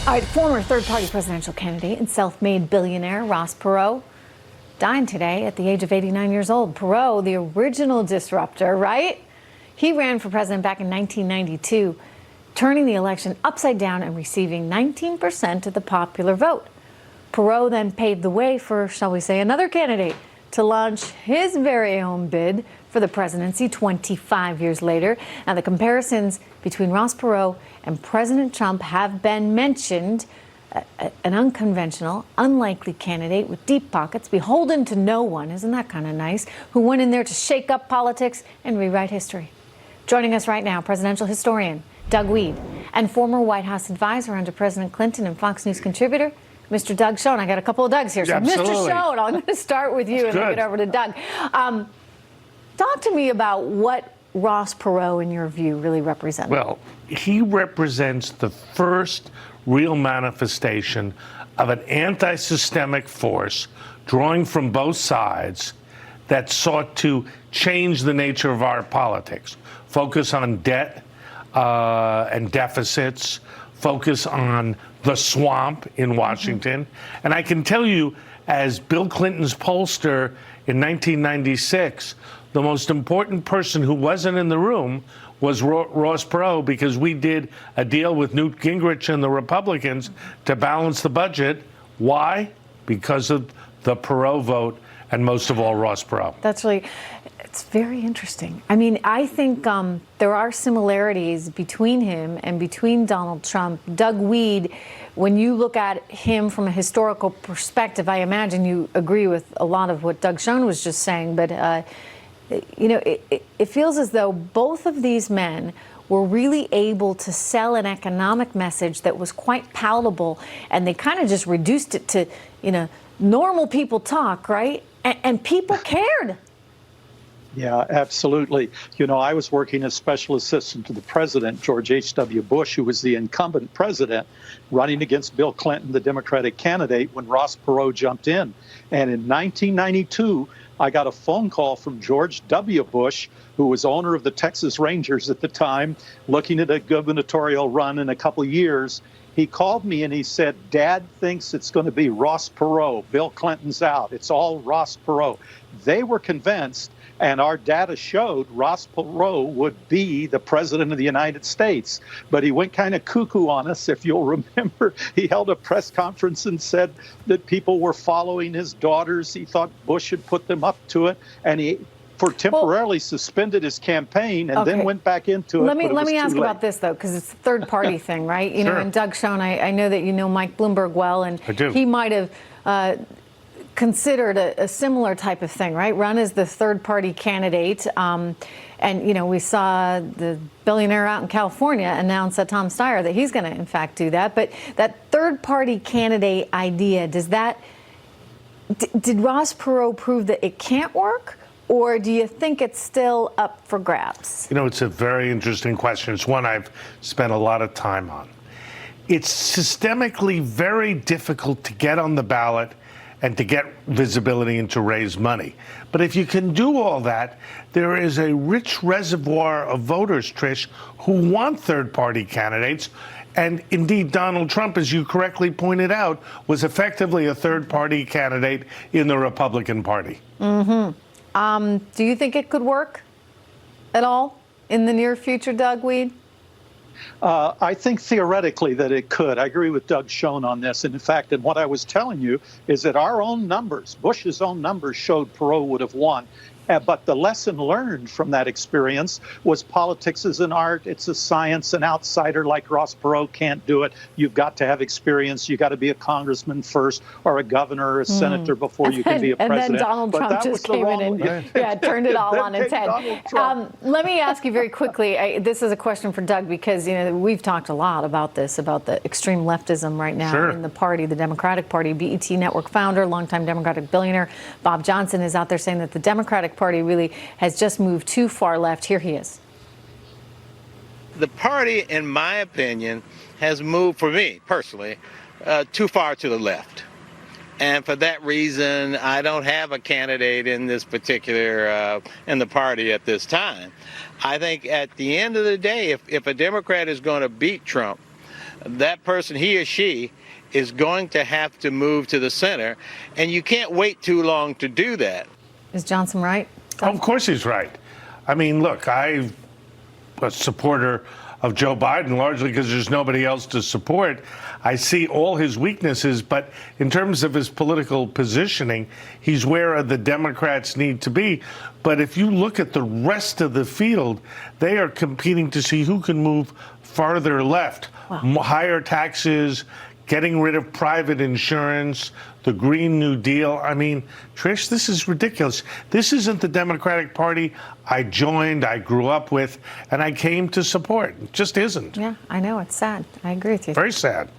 All right, former third-party presidential candidate and self-made billionaire Ross Perot died today at the age of 89 years old. Perot, the original disruptor, right? He ran for president back in 1992, turning the election upside down and receiving 19% of the popular vote. Perot then paved the way for, shall we say, another candidate to launch his very own bid for the presidency 25 years later. Now, the comparisons between Ross Perot and President Trump have been mentioned. An unconventional, unlikely candidate with deep pockets, beholden to no one, isn't that kind of nice, who went in there to shake up politics and rewrite history. Joining us right now, presidential historian Doug Wead and former White House advisor under President Clinton and Fox News contributor, Mr. Doug Schoen. I got a couple of Dougs here. So, Absolutely. Mr. Schoen, I'm going to start with you and then get over to Doug. Talk to me about what Ross Perot, in your view, really represents. Well, he represents the first real manifestation of an anti-systemic force drawing from both sides that sought to change the nature of our politics, focus on debt and deficits, focus on the swamp in Washington. And I can tell you, as Bill Clinton's pollster in 1996, the most important person who wasn't in the room was Ross Perot, because we did a deal with Newt Gingrich and the Republicans to balance the budget. Why? Because of the Perot vote, and most of all, Ross Perot. It's very interesting. I mean, I think there are similarities between him and between Donald Trump. Doug Wead, when you look at him from a historical perspective, I imagine you agree with a lot of what Doug Schoen was just saying, but you know, it feels as though both of these men were really able to sell an economic message that was quite palatable, and they kind of just reduced it to, you know, normal people talk, right? And people cared. Yeah, absolutely. You know, I was working as special assistant to the president, George H.W. Bush, who was the incumbent president, running against Bill Clinton, the Democratic candidate, when Ross Perot jumped in. And in 1992, I got a phone call from George W. Bush, who was owner of the Texas Rangers at the time, looking at a gubernatorial run in a couple of years. He called me and he said, "Dad thinks it's going to be Ross Perot. Bill Clinton's out. It's all Ross Perot." They were convinced, and our data showed Ross Perot would be the president of the United States. But he went kind of cuckoo on us, if you'll remember. He held a press conference and said that people were following his daughters. He thought Bush had put them up to it, and he temporarily suspended his campaign and then went back into it. Let me ask about this, though, because it's a third-party thing, right? You know, and Doug Schoen, I know that you know Mike Bloomberg well, and he might have considered a similar type of thing, right? Run as the third-party candidate. And, you know, we saw the billionaire out in California announce at Tom Steyer that he's going to, in fact, do that. But that third-party candidate idea, did Ross Perot prove that it can't work? Or do you think it's still up for grabs? You know, it's a very interesting question. It's one I've spent a lot of time on. It's systemically very difficult to get on the ballot and to get visibility and to raise money. But if you can do all that, there is a rich reservoir of voters, Trish, who want third-party candidates. And indeed, Donald Trump, as you correctly pointed out, was effectively a third-party candidate in the Republican Party. Mm-hmm. Do you think it could work at all in the near future, Doug Wead? I think theoretically that it could. I agree with Doug Schoen on this. And in fact, and what I was telling you is that our own numbers, Bush's own numbers, showed Perot would have won. But the lesson learned from that experience was politics is an art. It's a science. An outsider like Ross Perot can't do it. You've got to have experience. You've got to be a congressman first, or a governor or a senator before you can be a president. And then Donald Trump just came in and turned it all on its head. Let me ask you very quickly. This is a question for Doug, because, you know, we've talked a lot about this, about the extreme leftism right now in the party, the Democratic Party. BET Network founder, longtime Democratic billionaire Bob Johnson is out there saying that the Democratic Party really has just moved too far left. Here he is. The party, in my opinion, has moved, for me personally, too far to the left. And for that reason, I don't have a candidate in this particular, in the party at this time. I think at the end of the day, if a Democrat is going to beat Trump, that person, he or she, is going to have to move to the center, and you can't wait too long to do that. Is Johnson right? Oh, of course he's right. I mean, look, I'm a supporter of Joe Biden largely because there's nobody else to support. I see all his weaknesses, but in terms of his political positioning, he's where the Democrats need to be. But if you look at the rest of the field, they are competing to see who can move farther left. Wow. Higher taxes, getting rid of private insurance, the Green New Deal. I mean, Trish, this is ridiculous. This isn't the Democratic Party I joined, I grew up with, and I came to support. It just isn't. Yeah, I know. It's sad. I agree with you. Very sad.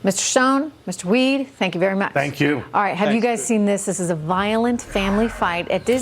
Mr. Stone, Mr. Wead, thank you very much. Thank you. All right, have you Thanks, guys seen this? This is a violent family fight at Disney.